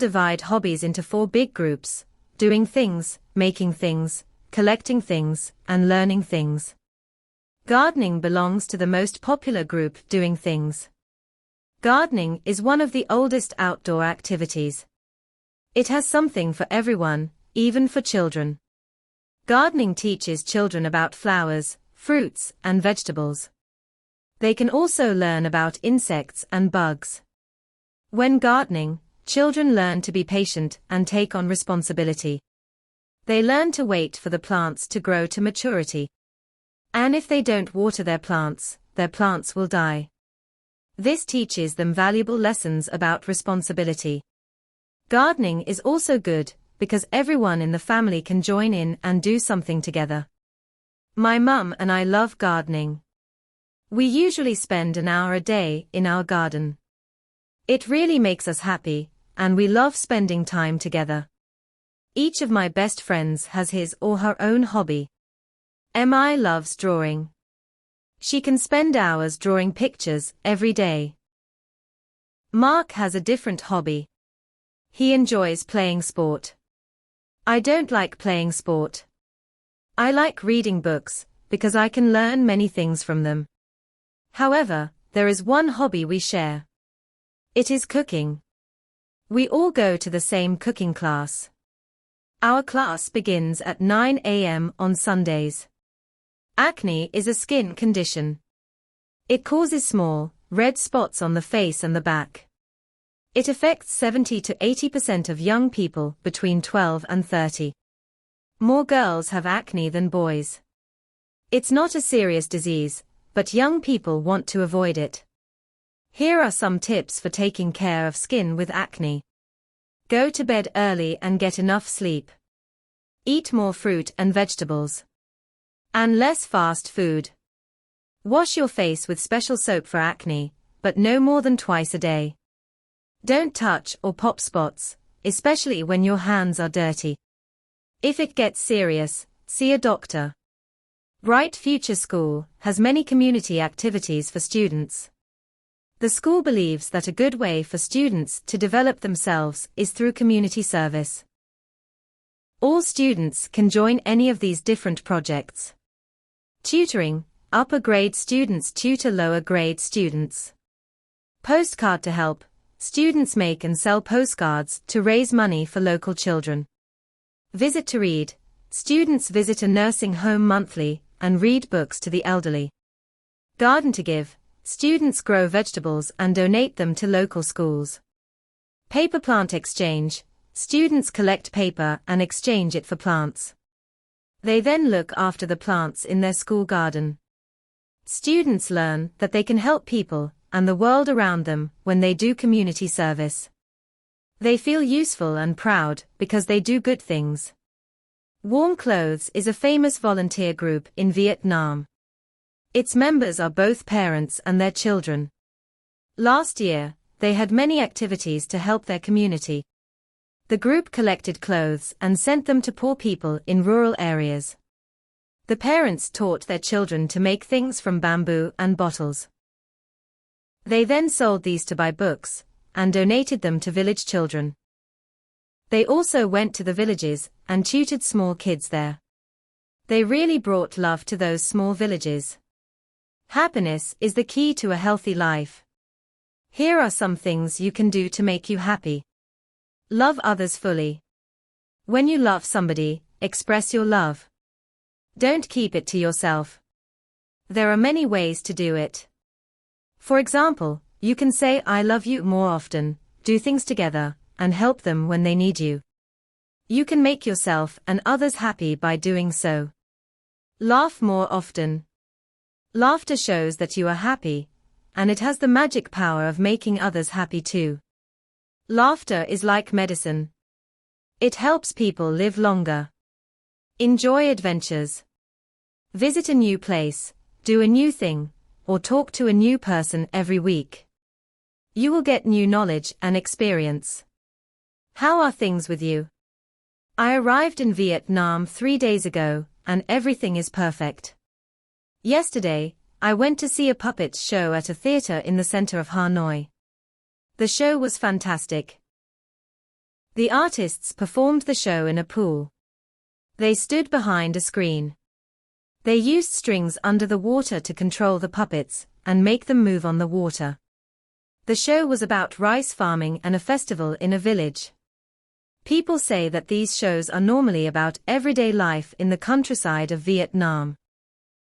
divide hobbies into 4 big groups: doing things, making things, collecting things, and learning things. Gardening belongs to the most popular group, doing things. Gardening is one of the oldest outdoor activities. It has something for everyone, even for children. Gardening teaches children about flowers, fruits, and vegetables. They can also learn about insects and bugs. When gardening, children learn to be patient and take on responsibility. They learn to wait for the plants to grow to maturity. And if they don't water their plants will die. This teaches them valuable lessons about responsibility. Gardening is also good because everyone in the family can join in and do something together. My mum and I love gardening. We usually spend an hour a day in our garden. It really makes us happy, and we love spending time together. Each of my best friends has his or her own hobby. Mi loves drawing. She can spend hours drawing pictures every day. Mark has a different hobby. He enjoys playing sport. I don't like playing sport. I like reading books, because I can learn many things from them. However, there is one hobby we share. It is cooking. We all go to the same cooking class. Our class begins at 9 a.m. on Sundays. Acne is a skin condition. It causes small, red spots on the face and the back. It affects 70 to 80% of young people between 12 and 30. More girls have acne than boys. It's not a serious disease, but young people want to avoid it. Here are some tips for taking care of skin with acne. Go to bed early and get enough sleep. Eat more fruit and vegetables. And less fast food. Wash your face with special soap for acne, but no more than twice a day. Don't touch or pop spots, especially when your hands are dirty. If it gets serious, see a doctor. Bright Future School has many community activities for students. The school believes that a good way for students to develop themselves is through community service. All students can join any of these different projects. Tutoring, upper grade students tutor lower grade students. Postcard to help, students make and sell postcards to raise money for local children. Visit to read, students visit a nursing home monthly and read books to the elderly. Garden to give, students grow vegetables and donate them to local schools. Paper plant exchange, students collect paper and exchange it for plants. They then look after the plants in their school garden. Students learn that they can help people and the world around them when they do community service. They feel useful and proud because they do good things. Warm Clothes is a famous volunteer group in Vietnam. Its members are both parents and their children. Last year, they had many activities to help their community. The group collected clothes and sent them to poor people in rural areas. The parents taught their children to make things from bamboo and bottles. They then sold these to buy books, and donated them to village children. They also went to the villages and tutored small kids there. They really brought love to those small villages. Happiness is the key to a healthy life. Here are some things you can do to make you happy. Love others fully. When you love somebody, express your love. Don't keep it to yourself. There are many ways to do it. For example, you can say I love you more often, do things together, and help them when they need you. You can make yourself and others happy by doing so. Laugh more often. Laughter shows that you are happy, and it has the magic power of making others happy too. Laughter is like medicine. It helps people live longer. Enjoy adventures. Visit a new place, do a new thing, or talk to a new person every week. You will get new knowledge and experience. How are things with you? I arrived in Vietnam 3 days ago, and everything is perfect. Yesterday, I went to see a puppet show at a theater in the center of Hanoi. The show was fantastic. The artists performed the show in a pool. They stood behind a screen. They used strings under the water to control the puppets and make them move on the water. The show was about rice farming and a festival in a village. People say that these shows are normally about everyday life in the countryside of Vietnam.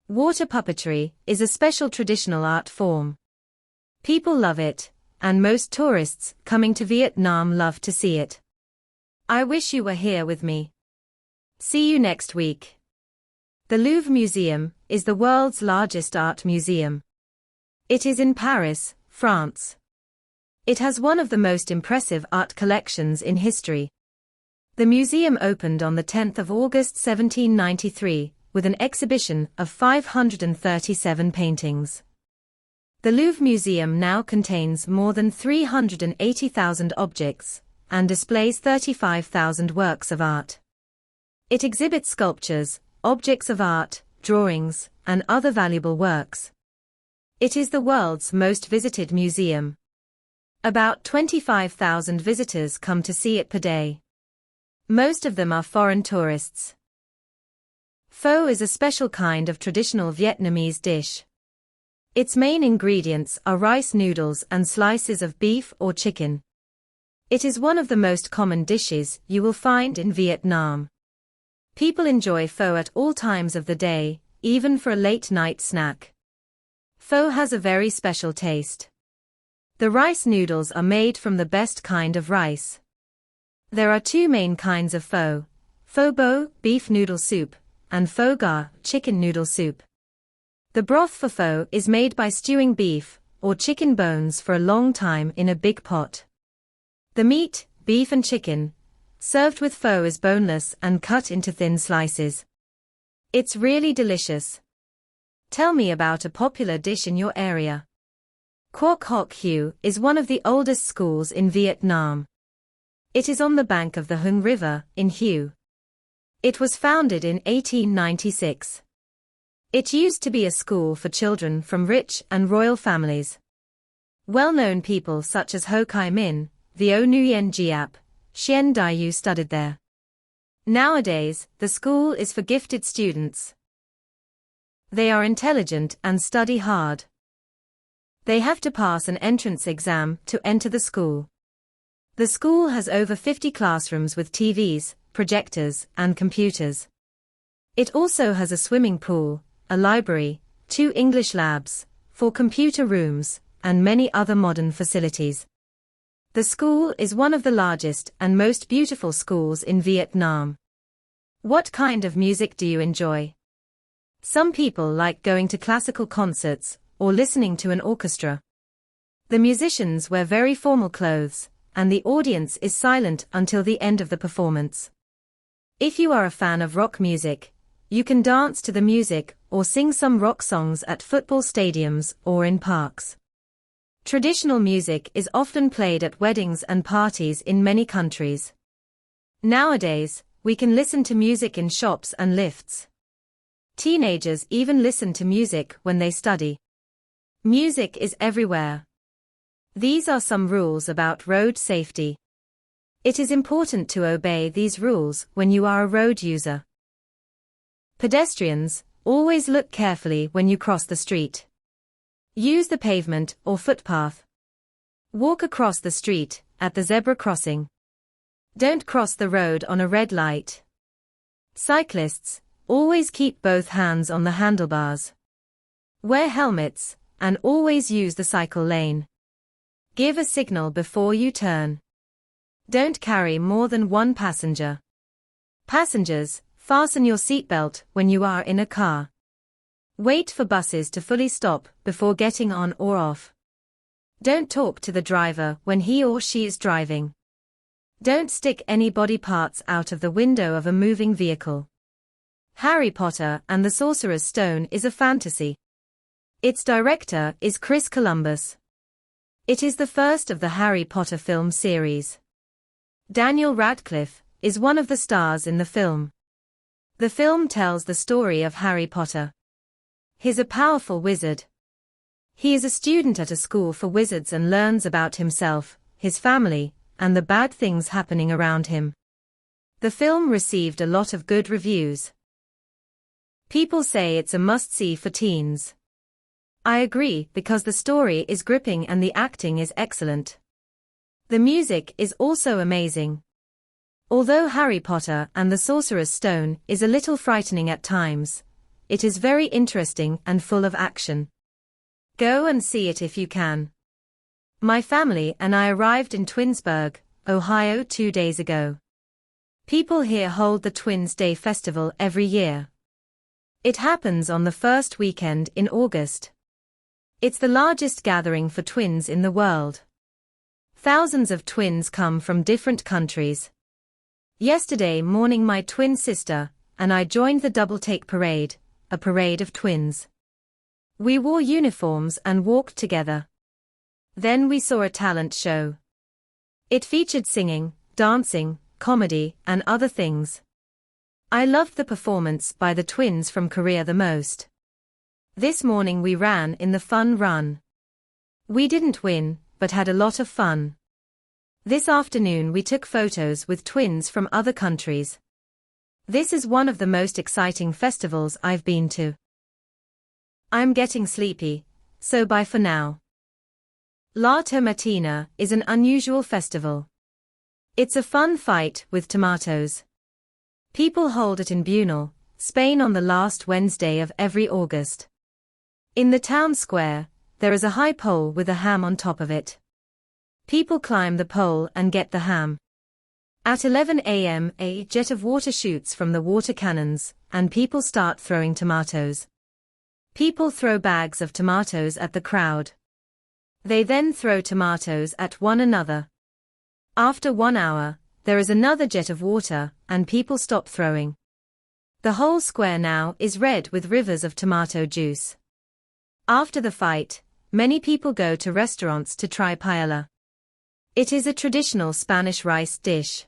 Water puppetry is a special traditional art form. People love it, and most tourists coming to Vietnam love to see it. I wish you were here with me. See you next week. The Louvre Museum is the world's largest art museum. It is in Paris, France. It has one of the most impressive art collections in history. The museum opened on the 10th of August 1793, with an exhibition of 537 paintings. The Louvre Museum now contains more than 380,000 objects, and displays 35,000 works of art. It exhibits sculptures, objects of art, drawings, and other valuable works. It is the world's most visited museum. About 25,000 visitors come to see it per day. Most of them are foreign tourists. Pho is a special kind of traditional Vietnamese dish. Its main ingredients are rice noodles and slices of beef or chicken. It is one of the most common dishes you will find in Vietnam. People enjoy pho at all times of the day, even for a late-night snack. Pho has a very special taste. The rice noodles are made from the best kind of rice. There are two main kinds of pho: pho bo, beef noodle soup, and pho ga, chicken noodle soup. The broth for pho is made by stewing beef or chicken bones for a long time in a big pot. The meat, beef and chicken, served with pho is boneless and cut into thin slices. It's really delicious. Tell me about a popular dish in your area. Quoc Hoc Hue is one of the oldest schools in Vietnam. It is on the bank of the Hung River, in Hue. It was founded in 1896. It used to be a school for children from rich and royal families. Well-known people such as Ho Chi Minh, Vo Nguyen Giap, Xian Daiyu studied there. Nowadays, the school is for gifted students. They are intelligent and study hard. They have to pass an entrance exam to enter the school. The school has over 50 classrooms with TVs, projectors, and computers. It also has a swimming pool, a library, 2 English labs, 4 computer rooms, and many other modern facilities. The school is one of the largest and most beautiful schools in Vietnam. What kind of music do you enjoy? Some people like going to classical concerts or listening to an orchestra. The musicians wear very formal clothes, and the audience is silent until the end of the performance. If you are a fan of rock music, you can dance to the music or sing some rock songs at football stadiums or in parks. Traditional music is often played at weddings and parties in many countries. Nowadays, we can listen to music in shops and lifts. Teenagers even listen to music when they study. Music is everywhere. These are some rules about road safety. It is important to obey these rules when you are a road user. Pedestrians, always look carefully when you cross the street. Use the pavement or footpath. Walk across the street, at the zebra crossing. Don't cross the road on a red light. Cyclists, always keep both hands on the handlebars. Wear helmets, and always use the cycle lane. Give a signal before you turn. Don't carry more than one passenger. Passengers, fasten your seatbelt when you are in a car. Wait for buses to fully stop before getting on or off. Don't talk to the driver when he or she is driving. Don't stick any body parts out of the window of a moving vehicle. Harry Potter and the Sorcerer's Stone is a fantasy. Its director is Chris Columbus. It is the first of the Harry Potter film series. Daniel Radcliffe is one of the stars in the film. The film tells the story of Harry Potter. He's a powerful wizard. He is a student at a school for wizards and learns about himself, his family, and the bad things happening around him. The film received a lot of good reviews. People say it's a must-see for teens. I agree because the story is gripping and the acting is excellent. The music is also amazing. Although Harry Potter and the Sorcerer's Stone is a little frightening at times, it is very interesting and full of action. Go and see it if you can. My family and I arrived in Twinsburg, Ohio 2 days ago. People here hold the Twins Day Festival every year. It happens on the first weekend in August. It's the largest gathering for twins in the world. Thousands of twins come from different countries. Yesterday morning my twin sister and I joined the Double Take Parade, a parade of twins. We wore uniforms and walked together. Then we saw a talent show. It featured singing, dancing, comedy, and other things. I loved the performance by the twins from Korea the most. This morning we ran in the fun run. We didn't win, but had a lot of fun. This afternoon we took photos with twins from other countries. This is one of the most exciting festivals I've been to. I'm getting sleepy, so bye for now. La Tomatina is an unusual festival. It's a fun fight with tomatoes. People hold it in Bunal, Spain on the last Wednesday of every August. In the town square, there is a high pole with a ham on top of it. People climb the pole and get the ham. At 11 a.m. a jet of water shoots from the water cannons, and people start throwing tomatoes. People throw bags of tomatoes at the crowd. They then throw tomatoes at one another. After 1 hour, there is another jet of water, and people stop throwing. The whole square now is red with rivers of tomato juice. After the fight, many people go to restaurants to try paella. It is a traditional Spanish rice dish.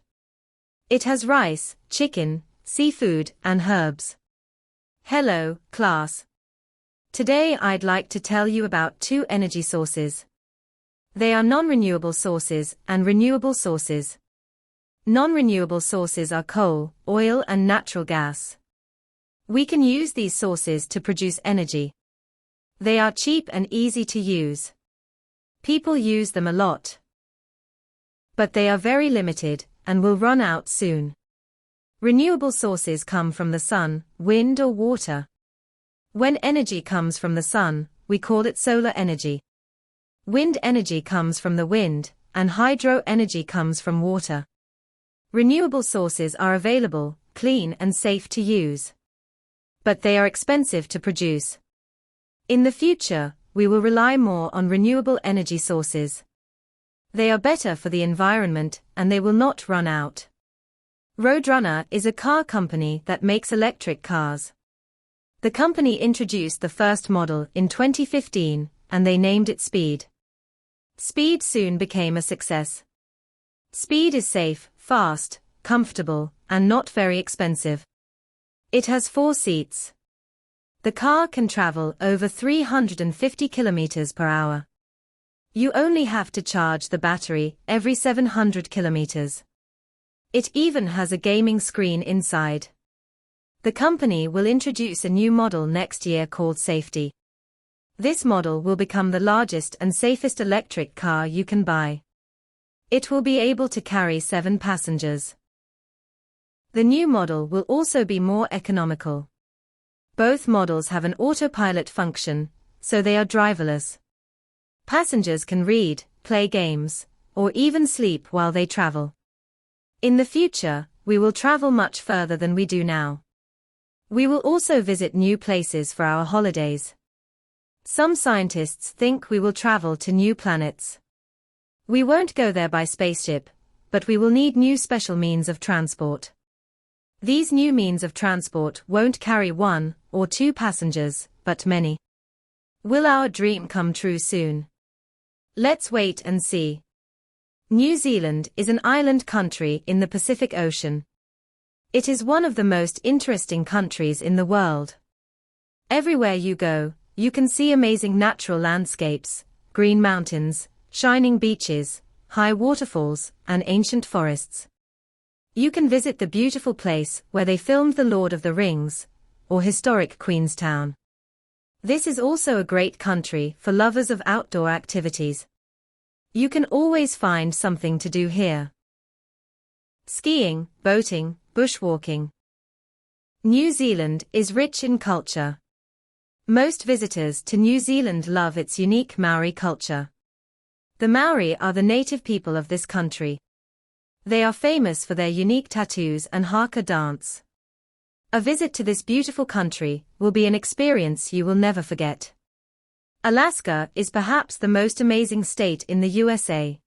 It has rice, chicken, seafood, and herbs. Hello, class. Today I'd like to tell you about two energy sources. They are non-renewable sources and renewable sources. Non-renewable sources are coal, oil, and natural gas. We can use these sources to produce energy. They are cheap and easy to use. People use them a lot. But they are very limited and will run out soon. Renewable sources come from the sun, wind, or water. When energy comes from the sun, we call it solar energy. Wind energy comes from the wind, and hydro energy comes from water. Renewable sources are available, clean and safe to use. But they are expensive to produce. In the future, we will rely more on renewable energy sources. They are better for the environment and they will not run out. Roadrunner is a car company that makes electric cars. The company introduced the first model in 2015, and they named it Speed. Speed soon became a success. Speed is safe, fast, comfortable, and not very expensive. It has 4 seats. The car can travel over 350 kilometers per hour. You only have to charge the battery every 700 kilometers. It even has a gaming screen inside. The company will introduce a new model next year called Safety. This model will become the largest and safest electric car you can buy. It will be able to carry 7 passengers. The new model will also be more economical. Both models have an autopilot function, so they are driverless. Passengers can read, play games, or even sleep while they travel. In the future, we will travel much further than we do now. We will also visit new places for our holidays. Some scientists think we will travel to new planets. We won't go there by spaceship, but we will need new special means of transport. These new means of transport won't carry 1 or 2 passengers, but many. Will our dream come true soon? Let's wait and see. New Zealand is an island country in the Pacific Ocean. It is one of the most interesting countries in the world. Everywhere you go, you can see amazing natural landscapes, green mountains, shining beaches, high waterfalls, and ancient forests. You can visit the beautiful place where they filmed The Lord of the Rings, or historic Queenstown. This is also a great country for lovers of outdoor activities. You can always find something to do here. Skiing, boating, bushwalking. New Zealand is rich in culture. Most visitors to New Zealand love its unique Maori culture. The Maori are the native people of this country. They are famous for their unique tattoos and haka dance. A visit to this beautiful country will be an experience you will never forget. Alaska is perhaps the most amazing state in the USA.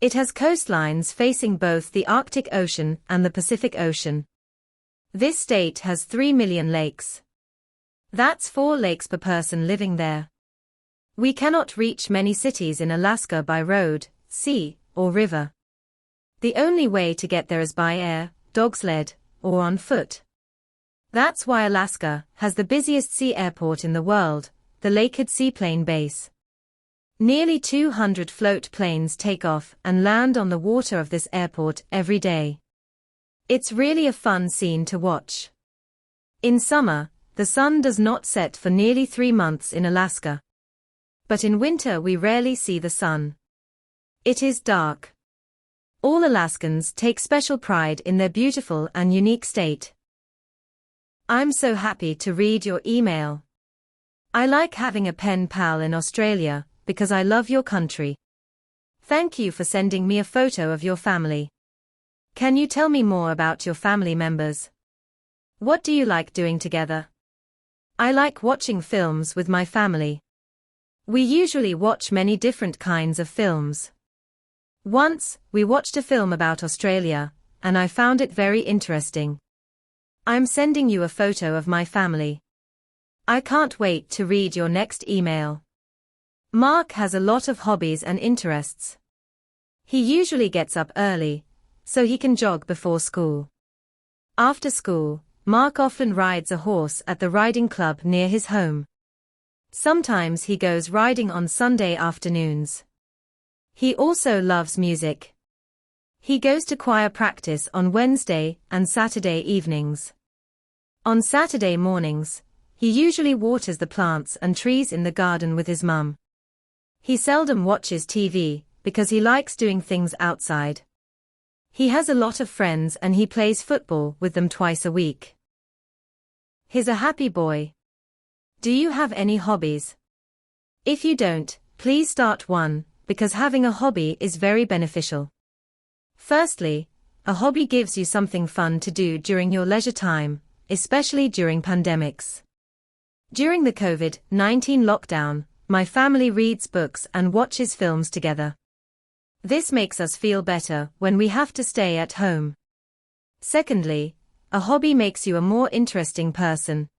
It has coastlines facing both the Arctic Ocean and the Pacific Ocean. This state has 3 million lakes. That's 4 lakes per person living there. We cannot reach many cities in Alaska by road, sea, or river. The only way to get there is by air, dog sled, or on foot. That's why Alaska has the busiest sea airport in the world, the Lakehead Seaplane Base. Nearly 200 float planes take off and land on the water of this airport every day. It's really a fun scene to watch. In summer, the sun does not set for nearly 3 months in Alaska. But in winter we rarely see the sun. It is dark. All Alaskans take special pride in their beautiful and unique state. I'm so happy to read your email. I like having a pen pal in Australia, because I love your country. Thank you for sending me a photo of your family. Can you tell me more about your family members? What do you like doing together? I like watching films with my family. We usually watch many different kinds of films. Once, we watched a film about Australia, and I found it very interesting. I'm sending you a photo of my family. I can't wait to read your next email. Mark has a lot of hobbies and interests. He usually gets up early, so he can jog before school. After school, Mark often rides a horse at the riding club near his home. Sometimes he goes riding on Sunday afternoons. He also loves music. He goes to choir practice on Wednesday and Saturday evenings. On Saturday mornings, he usually waters the plants and trees in the garden with his mum. He seldom watches TV, because he likes doing things outside. He has a lot of friends and he plays football with them twice a week. He's a happy boy. Do you have any hobbies? If you don't, please start one, because having a hobby is very beneficial. Firstly, a hobby gives you something fun to do during your leisure time, especially during pandemics. During the COVID-19 lockdown, my family reads books and watches films together. This makes us feel better when we have to stay at home. Secondly, a hobby makes you a more interesting person.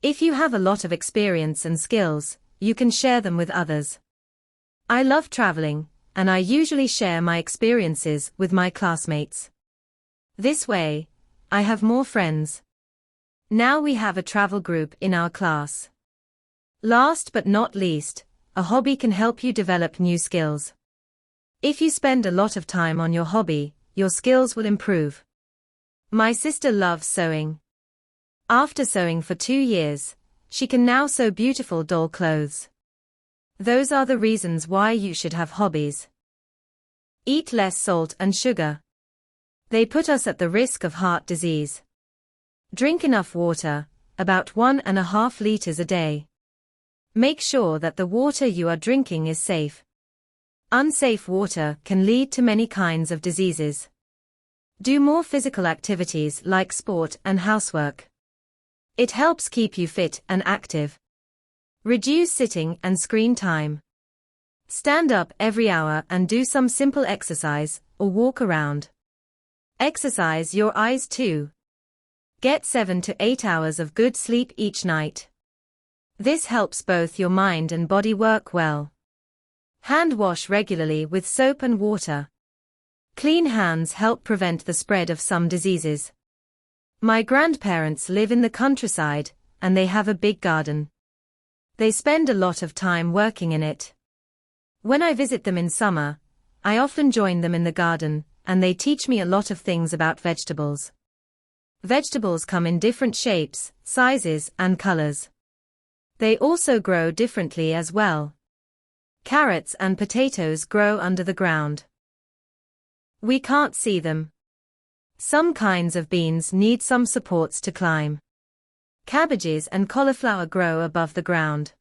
If you have a lot of experience and skills, you can share them with others. I love traveling, and I usually share my experiences with my classmates. This way, I have more friends. Now we have a travel group in our class. Last but not least, a hobby can help you develop new skills. If you spend a lot of time on your hobby, your skills will improve. My sister loves sewing. After sewing for 2 years, she can now sew beautiful doll clothes. Those are the reasons why you should have hobbies. Eat less salt and sugar. They put us at the risk of heart disease. Drink enough water, about 1.5 liters a day. Make sure that the water you are drinking is safe. Unsafe water can lead to many kinds of diseases. Do more physical activities like sport and housework. It helps keep you fit and active. Reduce sitting and screen time. Stand up every hour and do some simple exercise, or walk around. Exercise your eyes too. Get 7 to 8 hours of good sleep each night. This helps both your mind and body work well. Hand wash regularly with soap and water. Clean hands help prevent the spread of some diseases. My grandparents live in the countryside, and they have a big garden. They spend a lot of time working in it. When I visit them in summer, I often join them in the garden, and they teach me a lot of things about vegetables. Vegetables come in different shapes, sizes, and colors. They also grow differently as well. Carrots and potatoes grow under the ground. We can't see them. Some kinds of beans need some supports to climb. Cabbages and cauliflower grow above the ground.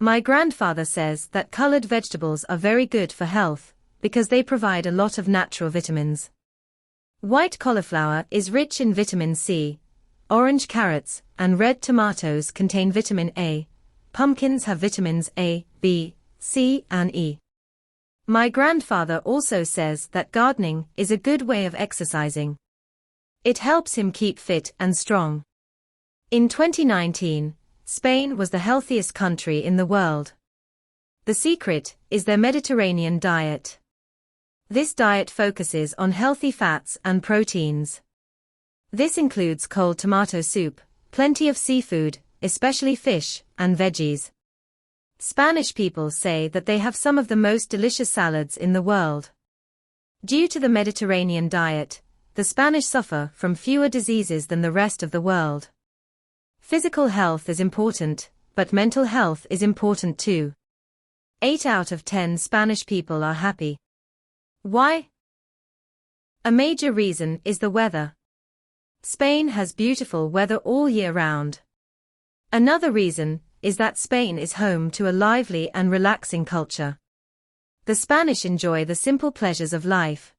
My grandfather says that colored vegetables are very good for health, because they provide a lot of natural vitamins. White cauliflower is rich in vitamin C, orange carrots and red tomatoes contain vitamin A, pumpkins have vitamins A, B, C and E. My grandfather also says that gardening is a good way of exercising. It helps him keep fit and strong. In 2019, Spain was the healthiest country in the world. The secret is their Mediterranean diet. This diet focuses on healthy fats and proteins. This includes cold tomato soup, plenty of seafood, especially fish, and veggies. Spanish people say that they have some of the most delicious salads in the world. Due to the Mediterranean diet, the Spanish suffer from fewer diseases than the rest of the world. Physical health is important, but mental health is important too. 8 out of 10 Spanish people are happy. Why? A major reason is the weather. Spain has beautiful weather all year round. Another reason is that Spain is home to a lively and relaxing culture. The Spanish enjoy the simple pleasures of life.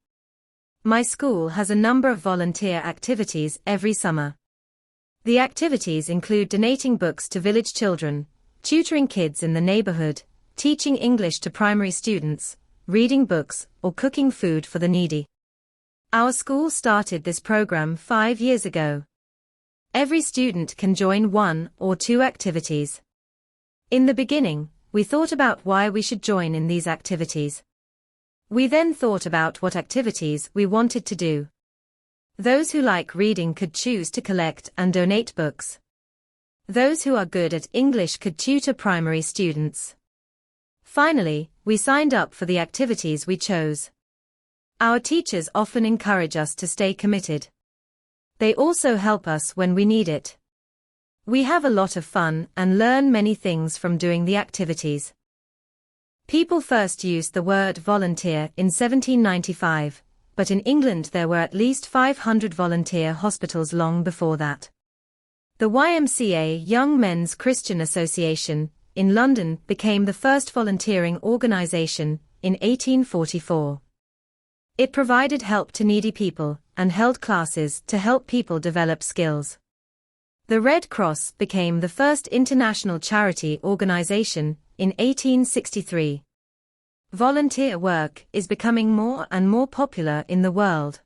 My school has a number of volunteer activities every summer. The activities include donating books to village children, tutoring kids in the neighborhood, teaching English to primary students, reading books, or cooking food for the needy. Our school started this program 5 years ago. Every student can join 1 or 2 activities. In the beginning, we thought about why we should join in these activities. We then thought about what activities we wanted to do. Those who like reading could choose to collect and donate books. Those who are good at English could tutor primary students. Finally, we signed up for the activities we chose. Our teachers often encourage us to stay committed. They also help us when we need it. We have a lot of fun and learn many things from doing the activities. People first used the word volunteer in 1795, but in England there were at least 500 volunteer hospitals long before that. The YMCA Young Men's Christian Association in London became the first volunteering organisation in 1844. It provided help to needy people and held classes to help people develop skills. The Red Cross became the first international charity organisation in 1863. Volunteer work is becoming more and more popular in the world.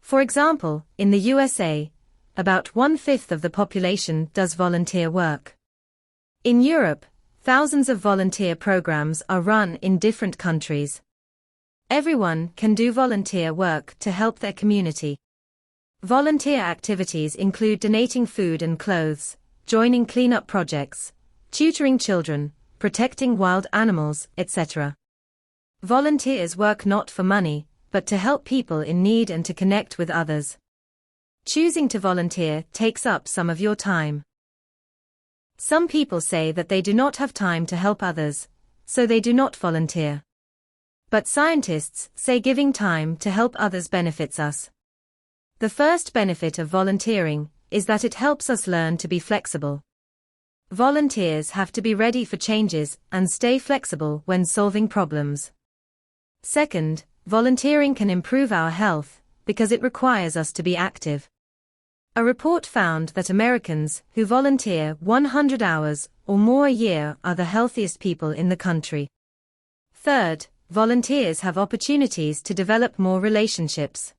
For example, in the USA, about 1/5 of the population does volunteer work. In Europe, thousands of volunteer programs are run in different countries. Everyone can do volunteer work to help their community. Volunteer activities include donating food and clothes, joining cleanup projects, tutoring children, protecting wild animals, etc. Volunteers work not for money, but to help people in need and to connect with others. Choosing to volunteer takes up some of your time. Some people say that they do not have time to help others, so they do not volunteer. But scientists say giving time to help others benefits us. The first benefit of volunteering is that it helps us learn to be flexible. Volunteers have to be ready for changes and stay flexible when solving problems. Second, volunteering can improve our health because it requires us to be active. A report found that Americans who volunteer 100 hours or more a year are the healthiest people in the country. Third, volunteers have opportunities to develop more relationships.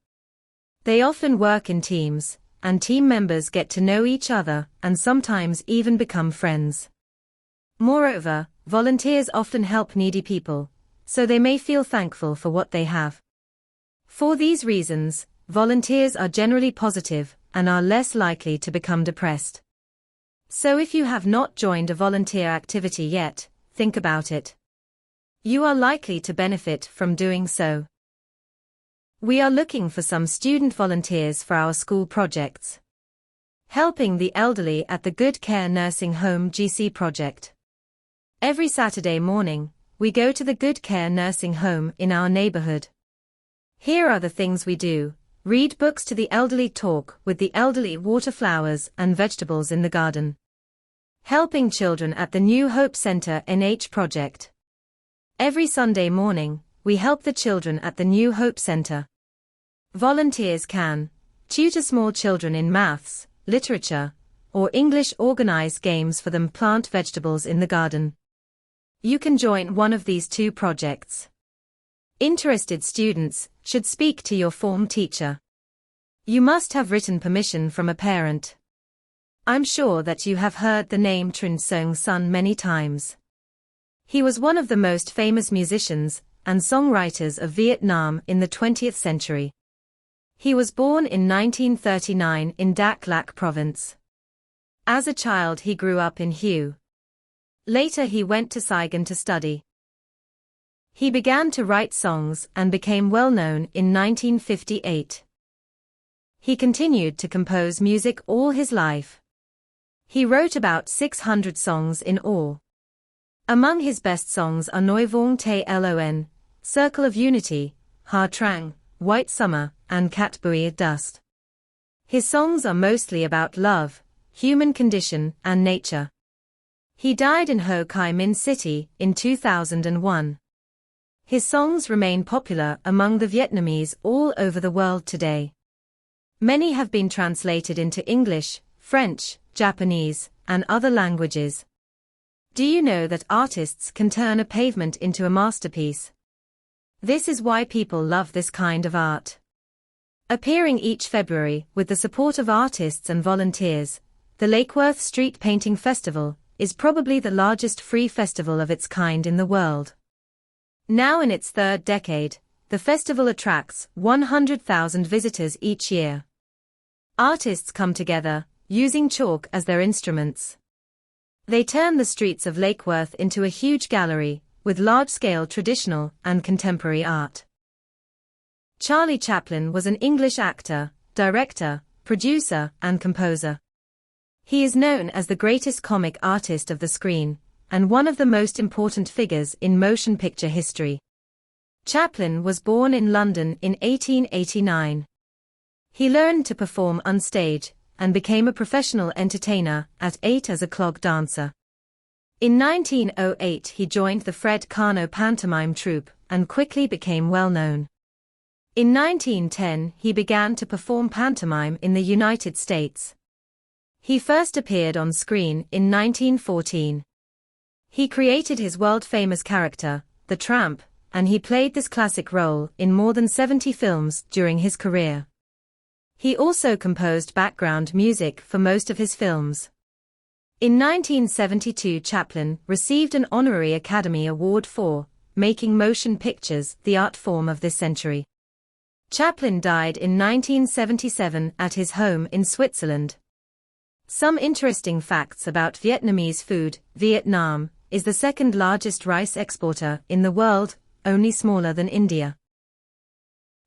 They often work in teams, and team members get to know each other and sometimes even become friends. Moreover, volunteers often help needy people, so they may feel thankful for what they have. For these reasons, volunteers are generally positive and are less likely to become depressed. So if you have not joined a volunteer activity yet, think about it. You are likely to benefit from doing so. We are looking for some student volunteers for our school projects. Helping the elderly at the Good Care Nursing Home GC project. Every Saturday morning, we go to the Good Care Nursing Home in our neighborhood. Here are the things we do: read books to the elderly, talk with the elderly, water flowers and vegetables in the garden. Helping children at the New Hope Center NH project. Every Sunday morning, we help the children at the New Hope Center. Volunteers can tutor small children in maths, literature, or English, organize games for them, plant vegetables in the garden. You can join one of these two projects. Interested students should speak to your form teacher. You must have written permission from a parent. I'm sure that you have heard the name Trinh Song Sun many times. He was one of the most famous musicians and songwriters of Vietnam in the 20th century. He was born in 1939 in Dak Lak province. As a child he grew up in Hue. Later he went to Saigon to study. He began to write songs and became well known in 1958. He continued to compose music all his life. He wrote about 600 songs in all. Among his best songs are Noi Vong Te Lon, Circle of Unity, Ha Trang, White Summer, and Cat Bui Dust. His songs are mostly about love, human condition, and nature. He died in Ho Chi Minh City in 2001. His songs remain popular among the Vietnamese all over the world today. Many have been translated into English, French, Japanese, and other languages. Do you know that artists can turn a pavement into a masterpiece? This is why people love this kind of art. Appearing each February with the support of artists and volunteers, the Lakeworth Street Painting Festival is probably the largest free festival of its kind in the world. Now in its third decade, the festival attracts 100,000 visitors each year. Artists come together, using chalk as their instruments. They turn the streets of Lakeworth into a huge gallery, with large-scale traditional and contemporary art. Charlie Chaplin was an English actor, director, producer, and composer. He is known as the greatest comic artist of the screen, and one of the most important figures in motion picture history. Chaplin was born in London in 1889. He learned to perform on stage, and became a professional entertainer at 8 as a clog dancer. In 1908 he joined the Fred Karno pantomime troupe, and quickly became well known. In 1910 he began to perform pantomime in the United States. He first appeared on screen in 1914. He created his world-famous character, the Tramp, and he played this classic role in more than 70 films during his career. He also composed background music for most of his films. In 1972 Chaplin received an honorary Academy Award for making motion pictures the art form of this century. Chaplin died in 1977 at his home in Switzerland. Some interesting facts about Vietnamese food: Vietnam is the second largest rice exporter in the world, only smaller than India.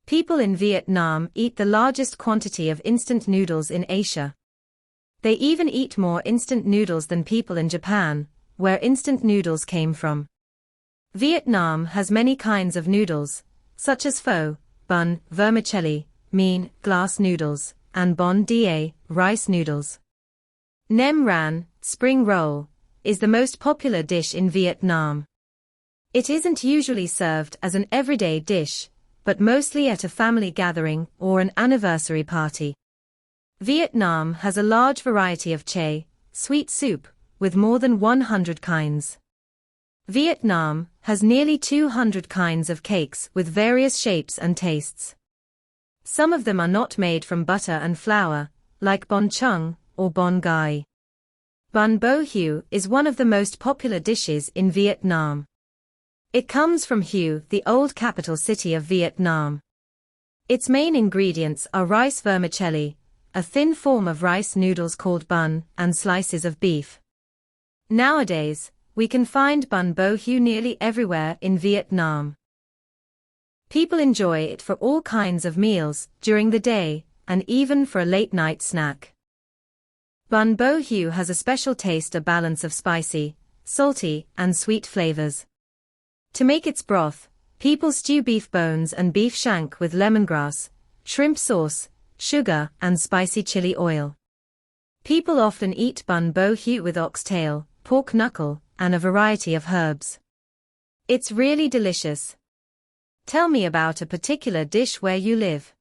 People in Vietnam eat the largest quantity of instant noodles in Asia. They even eat more instant noodles than people in Japan, where instant noodles came from. Vietnam has many kinds of noodles, such as pho, bun, vermicelli, mien, glass noodles, and bon dia, rice noodles. Nem ran, spring roll, is the most popular dish in Vietnam. It isn't usually served as an everyday dish, but mostly at a family gathering or an anniversary party. Vietnam has a large variety of chai, sweet soup, with more than 100 kinds. Vietnam has nearly 200 kinds of cakes with various shapes and tastes. Some of them are not made from butter and flour, like bánh chung or bánh gai. Bun bo hue is one of the most popular dishes in Vietnam. It comes from Hue, the old capital city of Vietnam. Its main ingredients are rice vermicelli, a thin form of rice noodles called bun, and slices of beef. Nowadays, We can find bun bo hue nearly everywhere in Vietnam. People enjoy it for all kinds of meals, during the day, and even for a late-night snack. Bun bo hue has a special taste, a balance of spicy, salty, and sweet flavors. To make its broth, people stew beef bones and beef shank with lemongrass, shrimp sauce, sugar, and spicy chili oil. People often eat bun bo hue with oxtail, pork knuckle, and a variety of herbs. It's really delicious. Tell me about a particular dish where you live.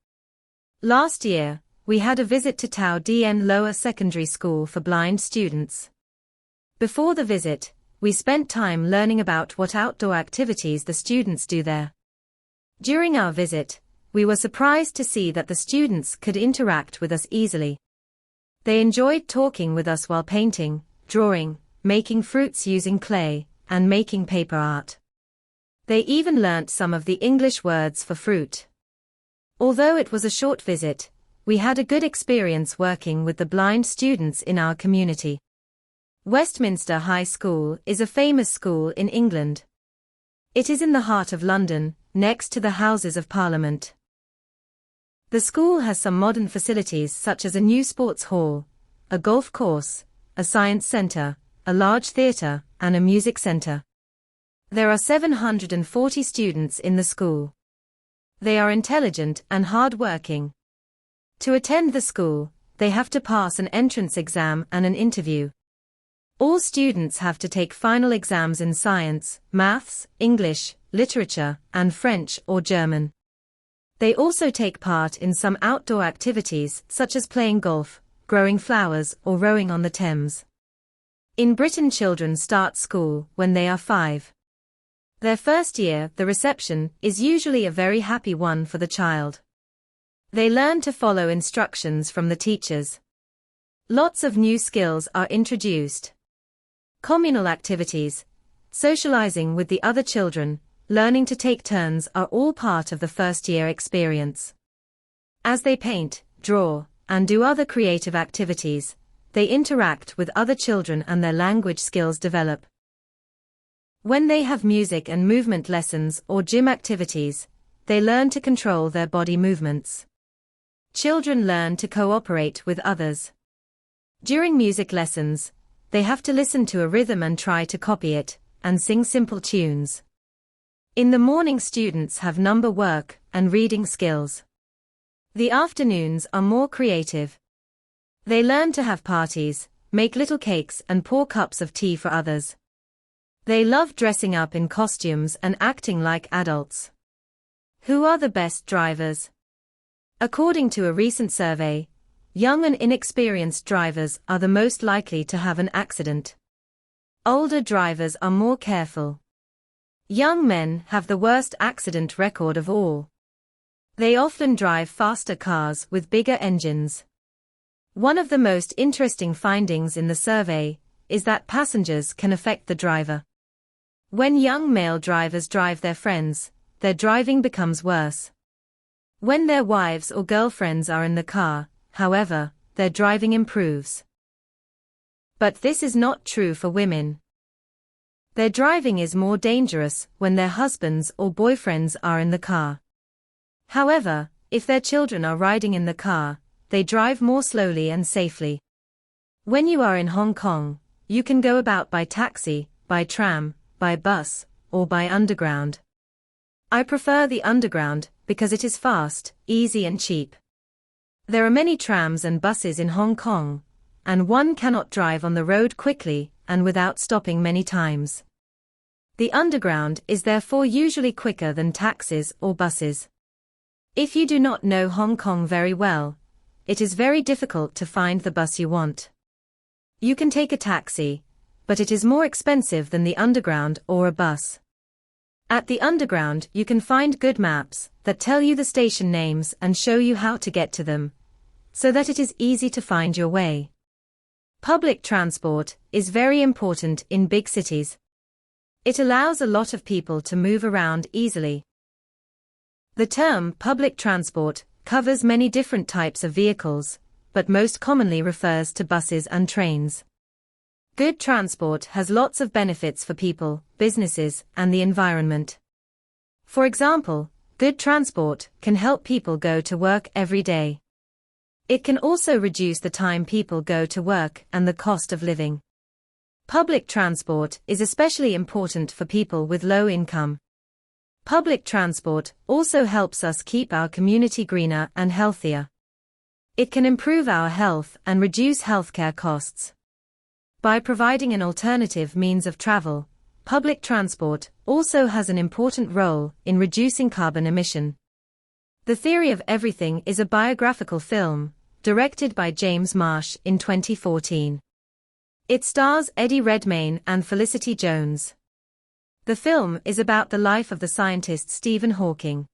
Last year, we had a visit to Tao Dien Lower Secondary School for blind students. Before the visit, we spent time learning about what outdoor activities the students do there. During our visit, we were surprised to see that the students could interact with us easily. They enjoyed talking with us while painting, drawing, making fruits using clay, and making paper art. They even learnt some of the English words for fruit. Although it was a short visit, we had a good experience working with the blind students in our community. Westminster High School is a famous school in England. It is in the heart of London, next to the Houses of Parliament. The school has some modern facilities such as a new sports hall, a golf course, a science centre, a large theatre, and a music centre. There are 740 students in the school. They are intelligent and hard-working. To attend the school, they have to pass an entrance exam and an interview. All students have to take final exams in science, maths, English, literature, and French or German. They also take part in some outdoor activities such as playing golf, growing flowers, or rowing on the Thames. In Britain, children start school when they are 5. Their first year, the reception, is usually a very happy one for the child. They learn to follow instructions from the teachers. Lots of new skills are introduced. Communal activities, socializing with the other children, learning to take turns are all part of the first-year experience. As they paint, draw, and do other creative activities, they interact with other children and their language skills develop. When they have music and movement lessons or gym activities, they learn to control their body movements. Children learn to cooperate with others. During music lessons, they have to listen to a rhythm and try to copy it, and sing simple tunes. In the morning, students have number work and reading skills. The afternoons are more creative. They learn to have parties, make little cakes, and pour cups of tea for others. They love dressing up in costumes and acting like adults. Who are the best drivers? According to a recent survey, young and inexperienced drivers are the most likely to have an accident. Older drivers are more careful. Young men have the worst accident record of all. They often drive faster cars with bigger engines. One of the most interesting findings in the survey is that passengers can affect the driver. When young male drivers drive their friends, their driving becomes worse. When their wives or girlfriends are in the car, however, their driving improves. But this is not true for women. Their driving is more dangerous when their husbands or boyfriends are in the car. However, if their children are riding in the car, they drive more slowly and safely. When you are in Hong Kong, you can go about by taxi, by tram, by bus, or by underground. I prefer the underground because it is fast, easy and cheap. There are many trams and buses in Hong Kong, and one cannot drive on the road quickly and without stopping many times. The underground is therefore usually quicker than taxis or buses. If you do not know Hong Kong very well, it is very difficult to find the bus you want. You can take a taxi, but it is more expensive than the underground or a bus. At the underground, you can find good maps that tell you the station names and show you how to get to them, so that it is easy to find your way. Public transport is very important in big cities. It allows a lot of people to move around easily. The term public transport covers many different types of vehicles, but most commonly refers to buses and trains. Good transport has lots of benefits for people, businesses, and the environment. For example, good transport can help people go to work every day. It can also reduce the time people go to work and the cost of living. Public transport is especially important for people with low income. Public transport also helps us keep our community greener and healthier. It can improve our health and reduce healthcare costs. By providing an alternative means of travel, public transport also has an important role in reducing carbon emission. The Theory of Everything is a biographical film, directed by James Marsh in 2014. It stars Eddie Redmayne and Felicity Jones. The film is about the life of the scientist Stephen Hawking.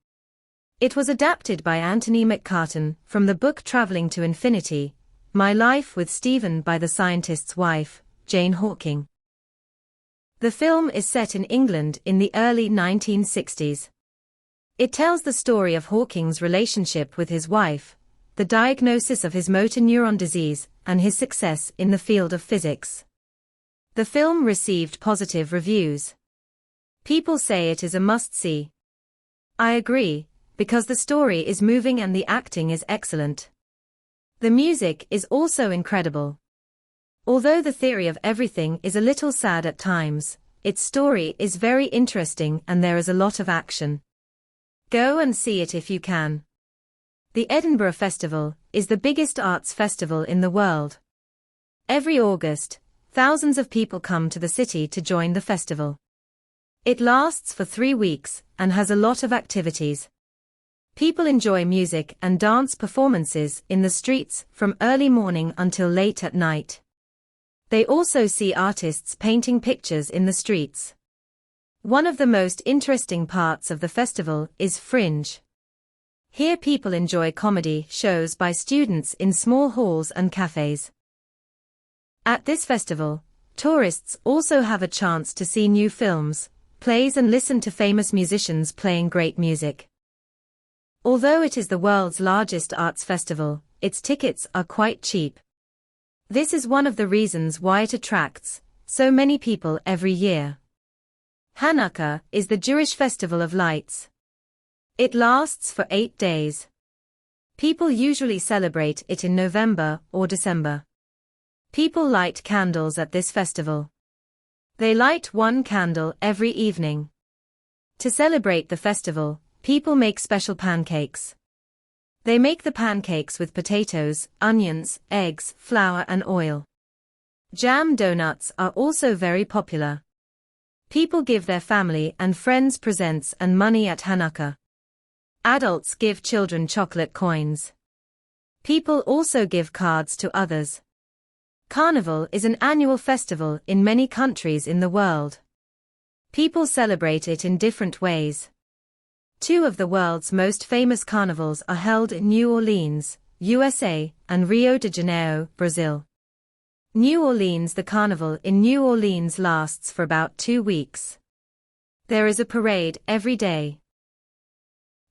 It was adapted by Anthony McCartan from the book Traveling to Infinity, My Life with Stephen by the scientist's wife, Jane Hawking. The film is set in England in the early 1960s. It tells the story of Hawking's relationship with his wife, the diagnosis of his motor neuron disease, and his success in the field of physics. The film received positive reviews. People say it is a must-see. I agree, because the story is moving and the acting is excellent. The music is also incredible. Although The Theory of Everything is a little sad at times, its story is very interesting and there is a lot of action. Go and see it if you can. The Edinburgh Festival is the biggest arts festival in the world. Every August, thousands of people come to the city to join the festival. It lasts for 3 weeks and has a lot of activities. People enjoy music and dance performances in the streets from early morning until late at night. They also see artists painting pictures in the streets. One of the most interesting parts of the festival is Fringe. Here people enjoy comedy shows by students in small halls and cafes. At this festival, tourists also have a chance to see new films, plays and listen to famous musicians playing great music. Although it is the world's largest arts festival, its tickets are quite cheap. This is one of the reasons why it attracts so many people every year. Hanukkah is the Jewish festival of lights. It lasts for 8 days. People usually celebrate it in November or December. People light candles at this festival. They light 1 candle every evening. To celebrate the festival, people make special pancakes. They make the pancakes with potatoes, onions, eggs, flour and oil. Jam donuts are also very popular. People give their family and friends presents and money at Hanukkah. Adults give children chocolate coins. People also give cards to others. Carnival is an annual festival in many countries in the world. People celebrate it in different ways. 2 of the world's most famous carnivals are held in New Orleans, USA, and Rio de Janeiro, Brazil. New Orleans. The carnival in New Orleans lasts for about 2 weeks. There is a parade every day.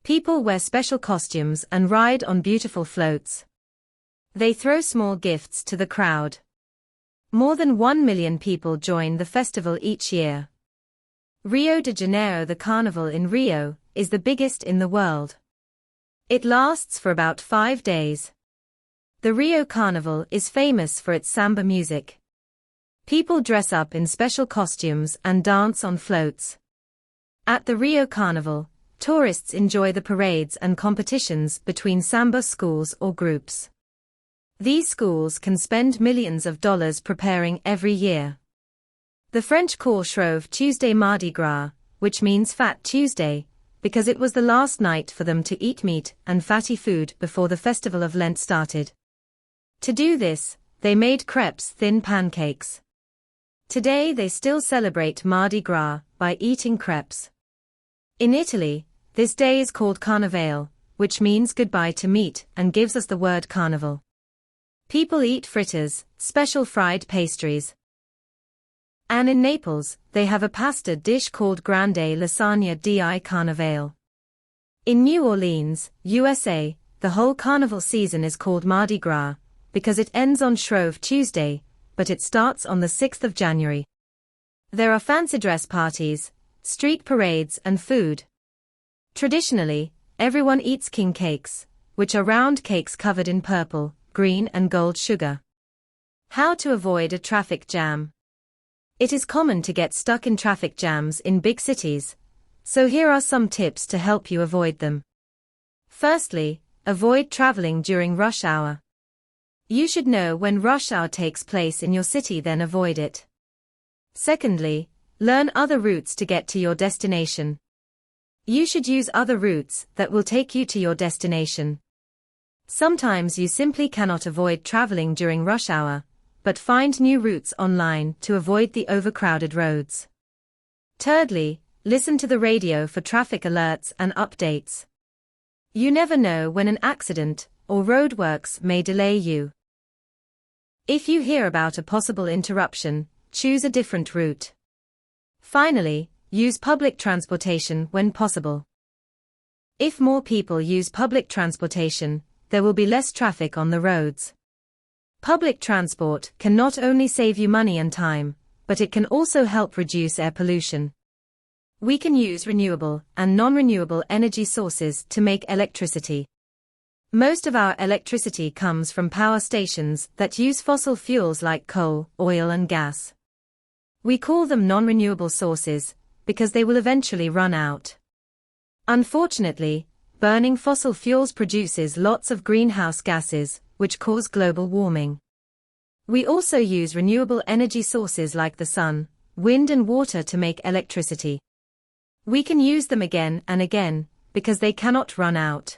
People wear special costumes and ride on beautiful floats. They throw small gifts to the crowd. More than 1 million people join the festival each year. Rio de Janeiro. The carnival in Rio is the biggest in the world. It lasts for about 5 days. The Rio Carnival is famous for its samba music. People dress up in special costumes and dance on floats. At the Rio Carnival, tourists enjoy the parades and competitions between samba schools or groups. These schools can spend millions of dollars preparing every year. The French call Shrove Tuesday Mardi Gras, which means Fat Tuesday, because it was the last night for them to eat meat and fatty food before the festival of Lent started. To do this, they made crepes, thin pancakes. Today they still celebrate Mardi Gras by eating crepes. In Italy, this day is called Carnevale, which means goodbye to meat and gives us the word carnival. People eat fritters, special fried pastries. And in Naples, they have a pasta dish called Grande Lasagna di Carnevale. In New Orleans, USA, the whole carnival season is called Mardi Gras, because it ends on Shrove Tuesday, but it starts on the 6th of January. There are fancy dress parties, street parades and food. Traditionally, everyone eats king cakes, which are round cakes covered in purple, green and gold sugar. How to avoid a traffic jam. It is common to get stuck in traffic jams in big cities, so here are some tips to help you avoid them. Firstly, avoid traveling during rush hour. You should know when rush hour takes place in your city, then avoid it. Secondly, learn other routes to get to your destination. You should use other routes that will take you to your destination. Sometimes you simply cannot avoid traveling during rush hour, but find new routes online to avoid the overcrowded roads. Thirdly, listen to the radio for traffic alerts and updates. You never know when an accident or roadworks may delay you. If you hear about a possible interruption, choose a different route. Finally, use public transportation when possible. If more people use public transportation, there will be less traffic on the roads. Public transport can not only save you money and time, but it can also help reduce air pollution. We can use renewable and non-renewable energy sources to make electricity. Most of our electricity comes from power stations that use fossil fuels like coal, oil and gas. We call them non-renewable sources because they will eventually run out. Unfortunately, burning fossil fuels produces lots of greenhouse gases, which cause global warming. We also use renewable energy sources like the sun, wind and water to make electricity. We can use them again and again, because they cannot run out.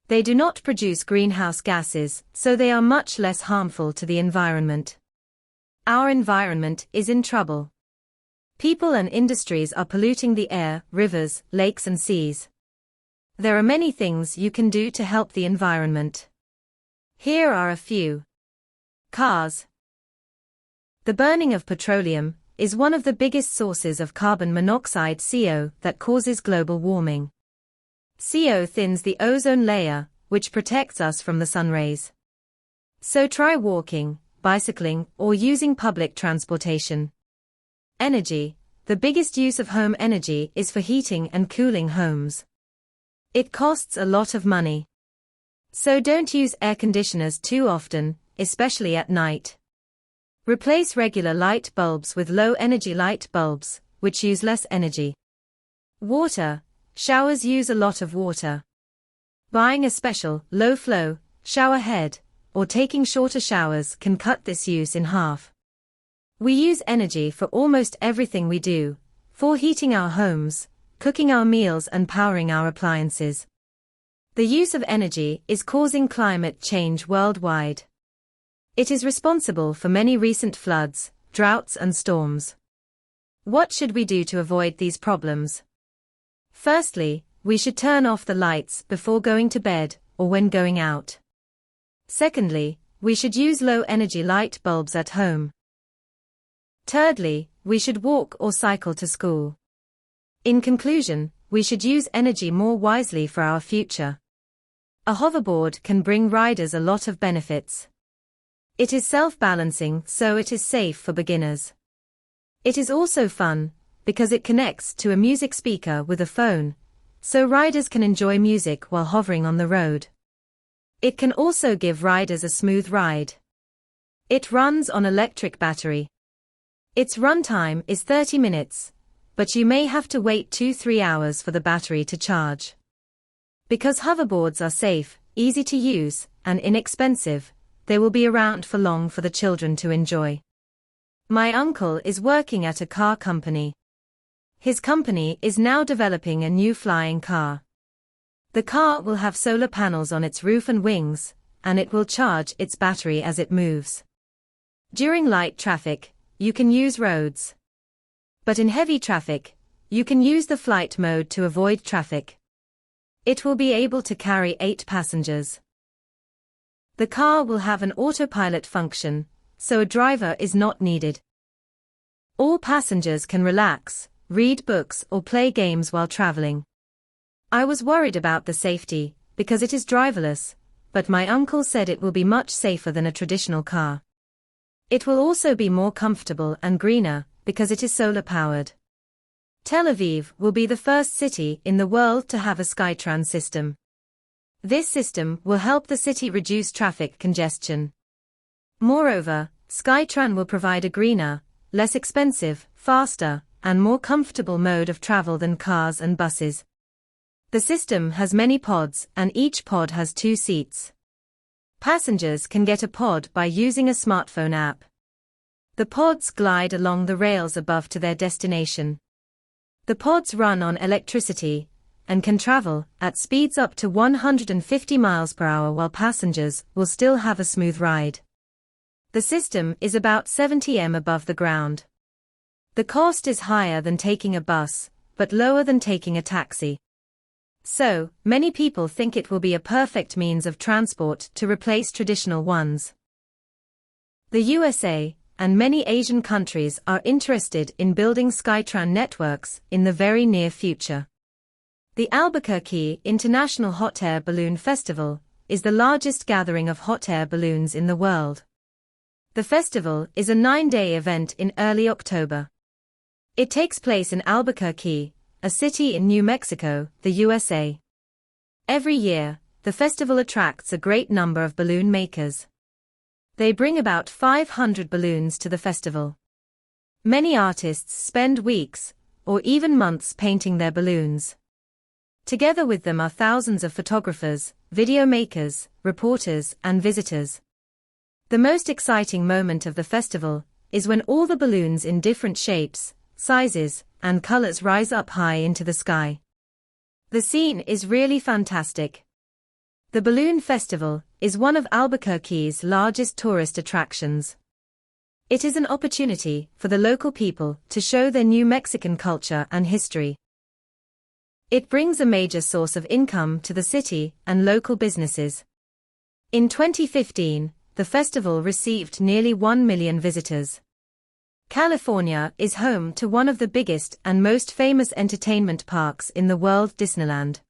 They do not produce greenhouse gases, so they are much less harmful to the environment. Our environment is in trouble. People and industries are polluting the air, rivers, lakes and seas. There are many things you can do to help the environment. Here are a few. Cars. The burning of petroleum is one of the biggest sources of carbon monoxide (CO) that causes global warming. CO thins the ozone layer, which protects us from the sun rays. So try walking, bicycling, or using public transportation. Energy. The biggest use of home energy is for heating and cooling homes. It costs a lot of money. So don't use air conditioners too often, especially at night. Replace regular light bulbs with low-energy light bulbs, which use less energy. Water. Showers use a lot of water. Buying a special, low-flow, shower head, or taking shorter showers can cut this use in half. We use energy for almost everything we do, for heating our homes, cooking our meals and powering our appliances. The use of energy is causing climate change worldwide. It is responsible for many recent floods, droughts and storms. What should we do to avoid these problems? Firstly, we should turn off the lights before going to bed or when going out. Secondly, we should use low-energy light bulbs at home. Thirdly, we should walk or cycle to school. In conclusion, we should use energy more wisely for our future. A hoverboard can bring riders a lot of benefits. It is self-balancing, so it is safe for beginners. It is also fun, because it connects to a music speaker with a phone, so riders can enjoy music while hovering on the road. It can also give riders a smooth ride. It runs on electric battery. Its runtime is 30 minutes, but you may have to wait 2-3 hours for the battery to charge. Because hoverboards are safe, easy to use, and inexpensive, they will be around for long for the children to enjoy. My uncle is working at a car company. His company is now developing a new flying car. The car will have solar panels on its roof and wings, and it will charge its battery as it moves. During light traffic, you can use roads. But in heavy traffic, you can use the flight mode to avoid traffic. It will be able to carry 8 passengers. The car will have an autopilot function, so a driver is not needed. All passengers can relax, read books or play games while traveling. I was worried about the safety, because it is driverless, but my uncle said it will be much safer than a traditional car. It will also be more comfortable and greener because it is solar-powered. Tel Aviv will be the first city in the world to have a Skytrain system. This system will help the city reduce traffic congestion. Moreover, Skytrain will provide a greener, less expensive, faster, and more comfortable mode of travel than cars and buses. The system has many pods, and each pod has 2 seats. Passengers can get a pod by using a smartphone app. The pods glide along the rails above to their destination. The pods run on electricity and can travel at speeds up to 150 miles per hour while passengers will still have a smooth ride. The system is about 70 m above the ground. The cost is higher than taking a bus, but lower than taking a taxi. So, many people think it will be a perfect means of transport to replace traditional ones. The USA and many Asian countries are interested in building Skytrain networks in the very near future. The Albuquerque International Hot Air Balloon Festival is the largest gathering of hot air balloons in the world. The festival is a 9-day event in early October. It takes place in Albuquerque, a city in New Mexico, the USA. Every year, the festival attracts a great number of balloon makers. They bring about 500 balloons to the festival. Many artists spend weeks, or even months painting their balloons. Together with them are thousands of photographers, video makers, reporters, and visitors. The most exciting moment of the festival is when all the balloons in different shapes, sizes, and colors rise up high into the sky. The scene is really fantastic. The Balloon Festival is one of Albuquerque's largest tourist attractions. It is an opportunity for the local people to show their New Mexican culture and history. It brings a major source of income to the city and local businesses. In 2015, the festival received nearly 1 million visitors. California is home to one of the biggest and most famous entertainment parks in the world, Disneyland.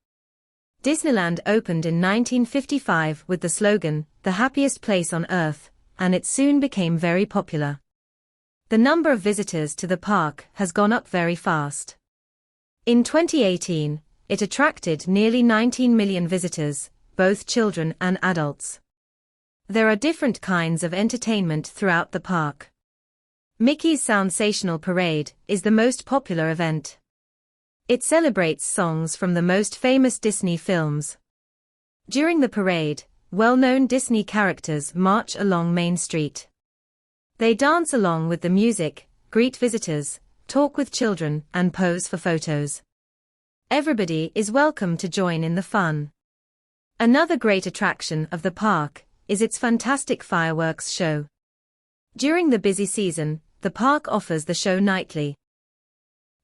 Disneyland opened in 1955 with the slogan, "The happiest place on earth," and it soon became very popular. The number of visitors to the park has gone up very fast. In 2018, it attracted nearly 19 million visitors, both children and adults. There are different kinds of entertainment throughout the park. Mickey's Sensational Parade is the most popular event. It celebrates songs from the most famous Disney films. During the parade, well-known Disney characters march along Main Street. They dance along with the music, greet visitors, talk with children, and pose for photos. Everybody is welcome to join in the fun. Another great attraction of the park is its fantastic fireworks show. During the busy season, the park offers the show nightly.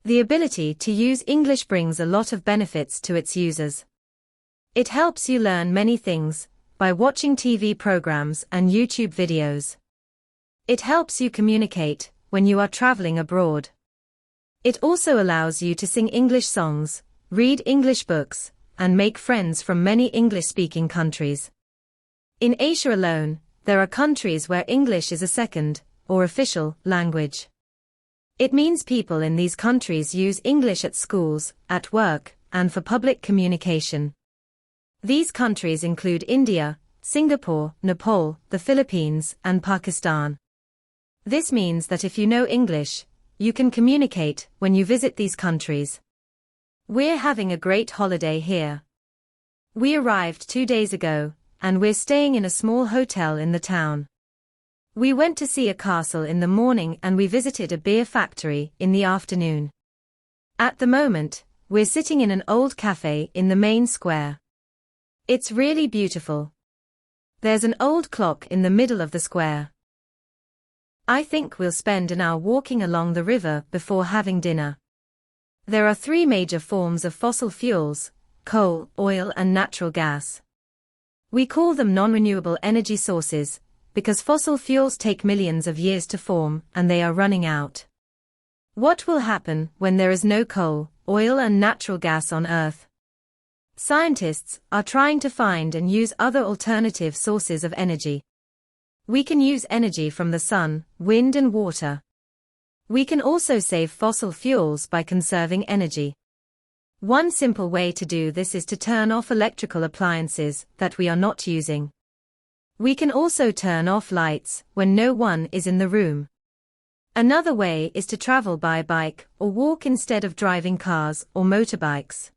The ability to use English brings a lot of benefits to its users. It helps you learn many things by watching TV programs and YouTube videos. It helps you communicate when you are traveling abroad. It also allows you to sing English songs, read English books, and make friends from many English-speaking countries. In Asia alone, there are countries where English is a second, or official, language. It means people in these countries use English at schools, at work, and for public communication. These countries include India, Singapore, Nepal, the Philippines, and Pakistan. This means that if you know English, you can communicate when you visit these countries. We're having a great holiday here. We arrived 2 days ago, and we're staying in a small hotel in the town. We went to see a castle in the morning and we visited a beer factory in the afternoon. At the moment, we're sitting in an old cafe in the main square. It's really beautiful. There's an old clock in the middle of the square. I think we'll spend an hour walking along the river before having dinner. There are 3 major forms of fossil fuels: coal, oil, and natural gas. We call them non-renewable energy sources, because fossil fuels take millions of years to form and they are running out. What will happen when there is no coal, oil, and natural gas on Earth? Scientists are trying to find and use other alternative sources of energy. We can use energy from the sun, wind and water. We can also save fossil fuels by conserving energy. One simple way to do this is to turn off electrical appliances that we are not using. We can also turn off lights when no one is in the room. Another way is to travel by bike or walk instead of driving cars or motorbikes.